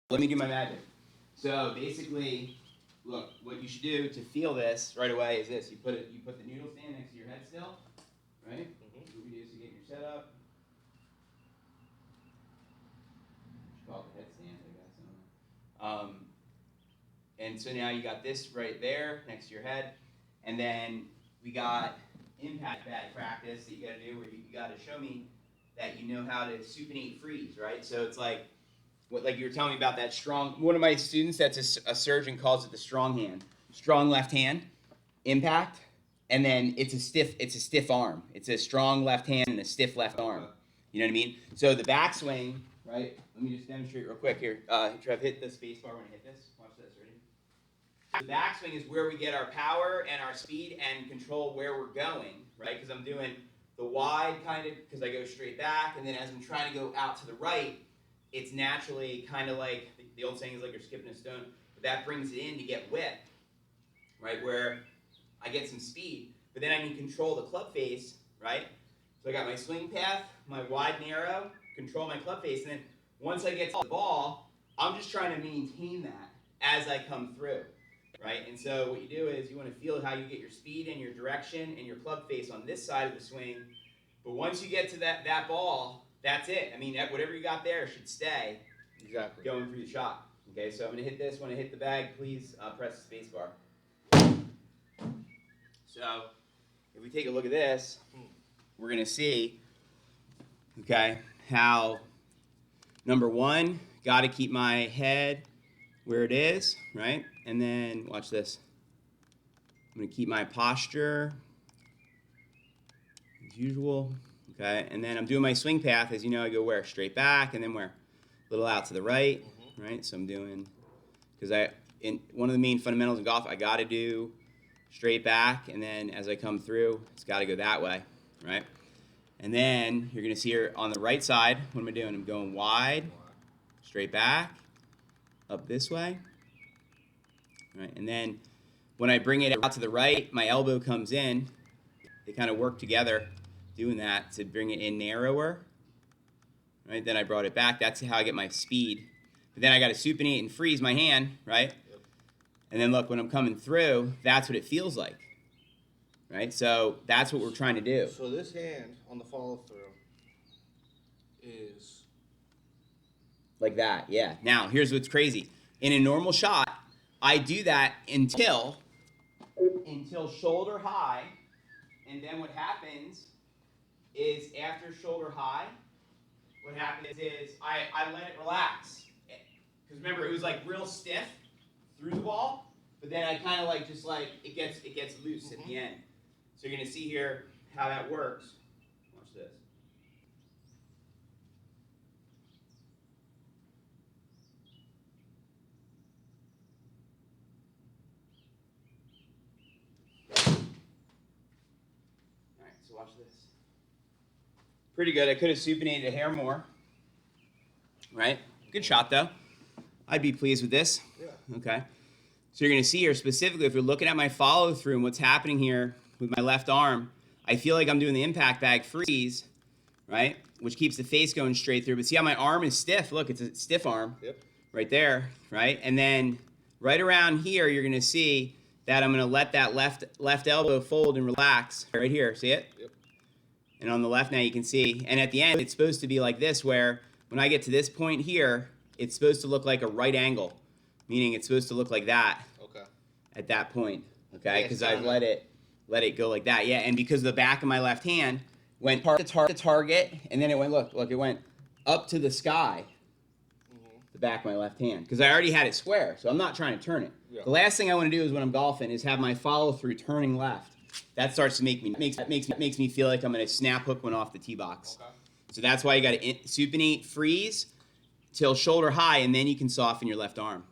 Let me do my magic. So basically, look, what you should do to feel this right away is this. You put the noodle stand next to your head still, right? What you do is you get your setup. Call it the headstand, I guess. And so now you got this right there next to your head, and then we got impact bag practice that you got to do, where you got to show me that you know how to supinate freeze, right? So it's like you were telling me about that strong. One of my students that's a surgeon calls it the strong hand, strong left hand, impact, and then it's a stiff arm. It's a strong left hand and a stiff left arm. You know what I mean? So the backswing, right? Let me just demonstrate real quick here. Trev, hit the space bar when I hit this. Watch this. Ready? The backswing is where we get our power and our speed and control where we're going, right? Because I'm doing the wide kind of, because I go straight back, and then as I'm trying to go out to the right, it's naturally kind of like, the old saying is like you're skipping a stone, but that brings it in to get whip, right, where I get some speed, but then I can control the club face, right? So I got my swing path, my wide narrow, control my club face, and then once I get to the ball, I'm just trying to maintain that as I come through, right? And so what you do is you want to feel how you get your speed and your direction and your club face on this side of the swing, but once you get to that ball, that's it. I mean, whatever you got there should stay. Exactly. Going through the shot. Okay, so I'm going to hit this. When I hit the bag, please press the space bar. So if we take a look at this, we're going to see, okay, how, number one, got to keep my head where it is, right? And then, watch this. I'm going to keep my posture as usual. Okay, and then I'm doing my swing path. As you know, I go where? Straight back, and then where? A little out to the right, right? So I'm doing, because one of the main fundamentals in golf, I got to do straight back, and then as I come through, it's got to go that way, right? And then you're going to see here on the right side, what am I doing? I'm going wide, straight back, up this way, right? And then when I bring it out to the right, my elbow comes in. They kind of work together, doing that to bring it in narrower, right? Then I brought it back. That's how I get my speed. But then I got to supinate and freeze my hand, right? Yep. And then look, when I'm coming through, that's what it feels like, right? So that's what we're trying to do. So this hand on the follow through is like that, yeah. Now, here's what's crazy. In a normal shot, I do that until shoulder high, and then what happens is after shoulder high, what happens is I let it relax. Because remember, it was like real stiff through the ball, but then I kind of like it gets loose at the end. So you're gonna see here how that works. Watch this. All right, so watch this. Pretty good. I could have supinated a hair more. Right? Good shot, though. I'd be pleased with this. Yeah. Okay. So you're going to see here specifically, if you're looking at my follow through and what's happening here with my left arm, I feel like I'm doing the impact bag freeze, right? Which keeps the face going straight through. But see how my arm is stiff? Look, it's a stiff arm. Yep. Right there, right? And then right around here, you're going to see that I'm going to let that left elbow fold and relax. Right here. See it? Yep. And on the left now you can see. And at the end, it's supposed to be like this, where when I get to this point here, it's supposed to look like a right angle, meaning it's supposed to look like that. Okay. At that point, okay, because Yeah, I've let it go like that, yeah. And because the back of my left hand went to target, and then it went look, it went up to the sky. The back of my left hand, because I already had it square, so I'm not trying to turn it. Yeah. The last thing I want to do is when I'm golfing is have my follow through turning left. That starts to makes me feel like I'm going to snap hook one off the tee box. Okay. So that's why you got to supinate freeze till shoulder high, and then you can soften your left arm.